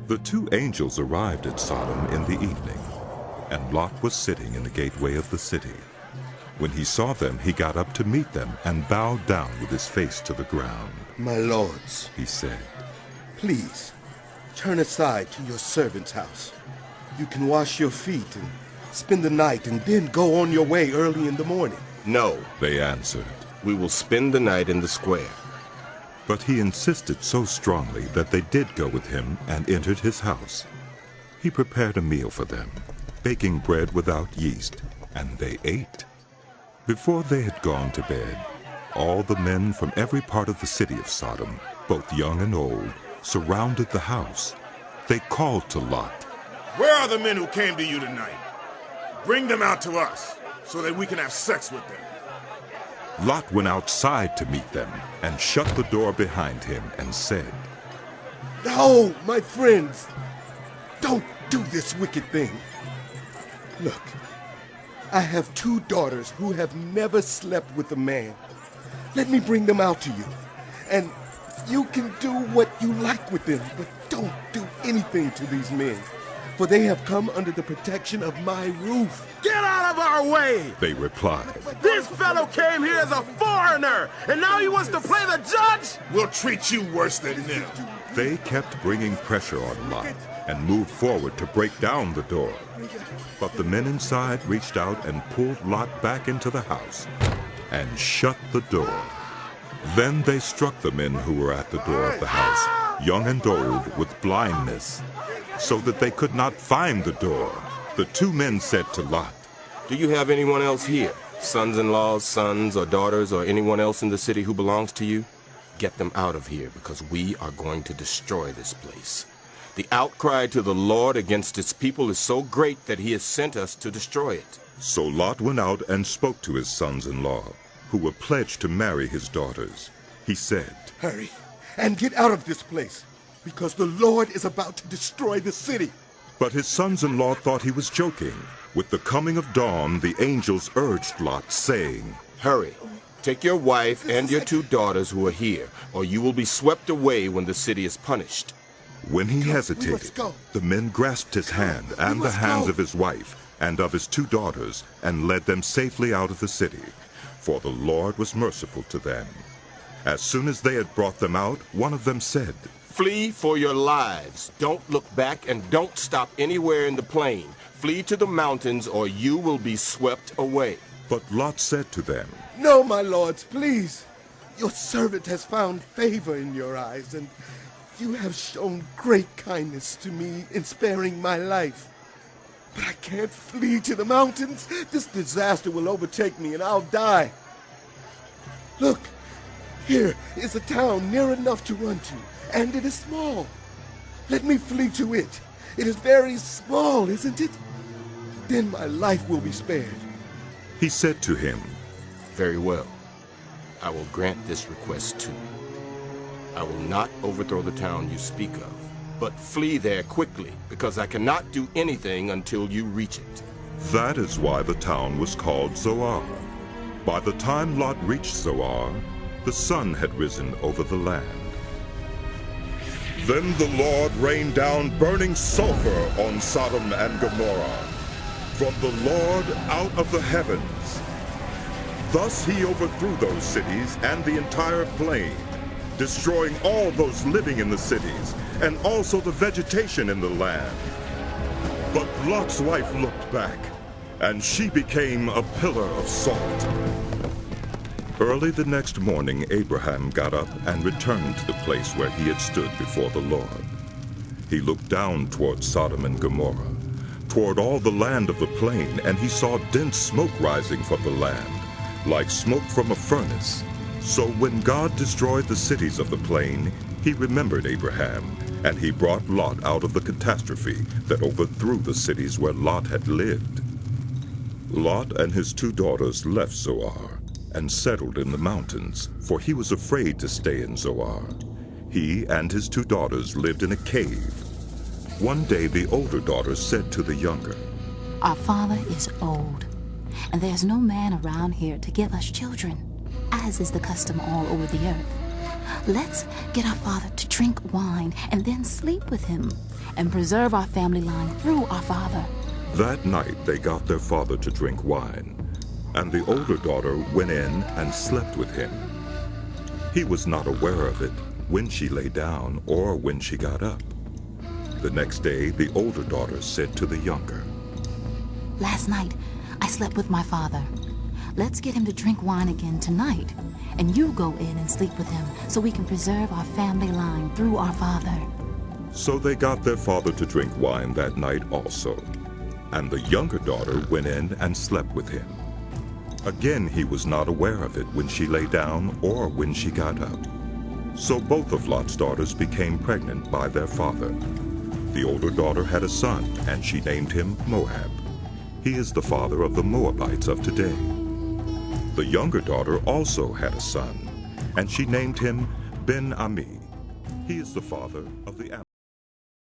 The two angels arrived at Sodom in the evening, and Lot was sitting in the gateway of the city. When he saw them, he got up to meet them and bowed down with his face to the ground. My lords, He said, please, turn aside to your servant's house. You can wash your feet and spend the night and then go on your way early in the morning. No, they answered. we will spend the night in the square. But he insisted so strongly that they did go with him and entered his house. He prepared a meal for them, baking bread without yeast, and they ate. Before they had gone to bed, all the men from every part of the city of Sodom, both young and old, surrounded the house. They called to Lot. Where are the men who came to you tonight? Bring them out to us, so that we can have sex with them. Lot went outside to meet them and shut the door behind him and said, No, my friends, don't do this wicked thing. Look, I have two daughters who have never slept with a man. Let me bring them out to you, and you can do what you like with them, but don't do anything to these men, for they have come under the protection of my roof. Get out of our way! They replied. This fellow came here as a foreigner, and now he wants to play the judge? We'll treat you worse than them. They kept bringing pressure on Lot and moved forward to break down the door. But the men inside reached out and pulled Lot back into the house and shut the door. Then they struck the men who were at the door of the house, young and old, with blindness, so that they could not find the door. The two men said to Lot, Do you have anyone else here? Sons-in-laws, sons or daughters, or anyone else in the city who belongs to you? Get them out of here, because we are going to destroy this place. The outcry to the Lord against its people is so great that he has sent us to destroy it. So Lot went out and spoke to his sons-in-law, who were pledged to marry his daughters. He said, Hurry and get out of this place, because the Lord is about to destroy the city. But his sons-in-law thought he was joking. With the coming of dawn, the angels urged Lot, saying, Hurry, take your wife and your two daughters who are here, or you will be swept away when the city is punished. When he We hesitated, must go. the men grasped his hand and the must hands go. of his wife and of his two daughters and led them safely out of the city, for the Lord was merciful to them. As soon as they had brought them out, one of them said, Flee for your lives. Don't look back and don't stop anywhere in the plain. Flee to the mountains or you will be swept away. But Lot said to them, No, my lords, please. Your servant has found favor in your eyes, and you have shown great kindness to me in sparing my life. But I can't flee to the mountains. This disaster will overtake me and I'll die. Look, here is a town near enough to run to, and it is small. Let me flee to it. It is very small, isn't it? Then my life will be spared. He said to him, Very well. I will grant this request too. I will not overthrow the town you speak of, but flee there quickly, because I cannot do anything until you reach it. That is why the town was called Zoar. By the time Lot reached Zoar, the sun had risen over the land. Then the Lord rained down burning sulfur on Sodom and Gomorrah, from the Lord out of the heavens. Thus he overthrew those cities and the entire plain, destroying all those living in the cities, and also the vegetation in the land. But Lot's wife looked back, and she became a pillar of salt. Early the next morning, Abraham got up and returned to the place where he had stood before the Lord. He looked down toward Sodom and Gomorrah, toward all the land of the plain, and he saw dense smoke rising from the land, like smoke from a furnace. So when God destroyed the cities of the plain, he remembered Abraham, and he brought Lot out of the catastrophe that overthrew the cities where Lot had lived. Lot and his two daughters left Zoar and settled in the mountains, for he was afraid to stay in Zoar. He and his two daughters lived in a cave. One day the older daughter said to the younger, Our father is old, and there's no man around here to give us children, as is the custom all over the earth. Let's get our father to drink wine and then sleep with him, and preserve our family line through our father. That night they got their father to drink wine, and the older daughter went in and slept with him. He was not aware of it when she lay down or when she got up. The next day the older daughter said to the younger, Last night, I slept with my father. Let's get him to drink wine again tonight, and you go in and sleep with him so we can preserve our family line through our father. So they got their father to drink wine that night also, and the younger daughter went in and slept with him. Again he was not aware of it when she lay down or when she got up. So both of Lot's daughters became pregnant by their father. The older daughter had a son, and she named him Moab. He is the father of the Moabites of today. The younger daughter also had a son, and she named him Ben-Ami. He is the father of the